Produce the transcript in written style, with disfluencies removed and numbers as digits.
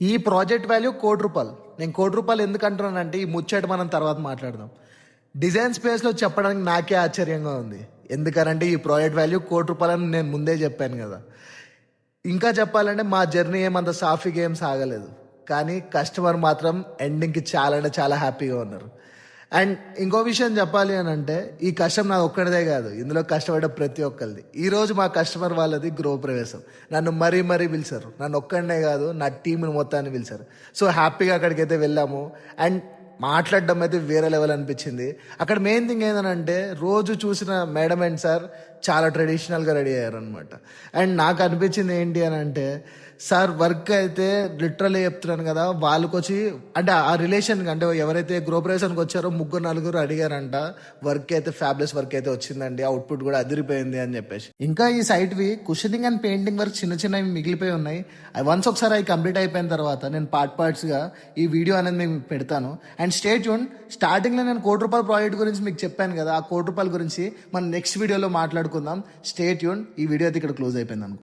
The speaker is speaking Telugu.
ఈ ప్రాజెక్ట్ వాల్యూ ₹1,00,00,000. నేను ₹1,00,00,000 ఎందుకు అంటున్నానంటే ఈ ముచ్చట మనం తర్వాత మాట్లాడదాం. డిజైన్ స్పేస్లో చెప్పడానికి నాకే ఆశ్చర్యంగా ఉంది. ఎందుకనంటే ఈ ప్రాజెక్ట్ వాల్యూ ₹1,00,00,000 అని నేను ముందే చెప్పాను కదా. ఇంకా చెప్పాలంటే మా జర్నీ ఏమంత సాఫీగా ఏం సాగలేదు, కానీ కస్టమర్ మాత్రం ఎండింగ్కి చాలా అంటే చాలా హ్యాపీగా ఉన్నారు. అండ్ ఇంకో విషయం చెప్పాలి అని అంటే ఈ కష్టం నాది ఒక్కడిదే కాదు, ఇందులో కష్టపడే ప్రతి ఒక్కరిది. ఈరోజు మా కస్టమర్ వాళ్ళది గృహప్రవేశం. నన్ను మరీ పిలిచారు. నన్ను ఒక్కడనే కాదు, నా టీంని మొత్తాన్ని పిలిచారు. సో హ్యాపీగా అక్కడికైతే వెళ్ళాము. అండ్ మాట్లాడడం అయితే వేరే లెవెల్ అనిపించింది. అక్కడ మెయిన్ థింగ్ ఏంటంటే రోజు చూసిన మేడం అండ్ సార్ చాలా ట్రెడిషనల్గా రెడీ అయ్యారనమాట. అండ్ నాకు అనిపించింది ఏంటి అని అంటే, సార్ వర్క్ అయితే లిటరల్లీ చెప్తున్నాను కదా, వాళ్ళకి వచ్చి అంటే ఆ రిలేషన్ అంటే ఎవరైతే గృహప్రవేశానికి వచ్చారో 3-4 అడిగారంట, వర్క్ అయితే ఫ్యాబ్లెస్ వర్క్ అయితే వచ్చిందండి, అవుట్పుట్ కూడా అదిరిపోయింది అని చెప్పేసి. ఇంకా ఈ సైట్వి కుషనింగ్ అండ్ పెయింటింగ్ వర్క్ చిన్నవి మిగిలిపోయి ఉన్నాయి. అవి వన్స్ ఒకసారి అవి కంప్లీట్ అయిపోయిన తర్వాత నేను పార్ట్స్గా ఈ వీడియో అనేది మీకు పెడతాను. And stay tune. స్టార్టింగ్లో నేను ₹1,00,00,000 ప్రాజెక్ట్ గురించి మీకు చెప్పాను కదా, ఆ ₹1,00,00,000 గురించి మనం నెక్స్ట్ వీడియోలో మాట్లాడుకుందాం. Stay tune. ఈ వీడియో అయితే ఇక్కడ క్లోజ్ అయిపోయింది అనుకో.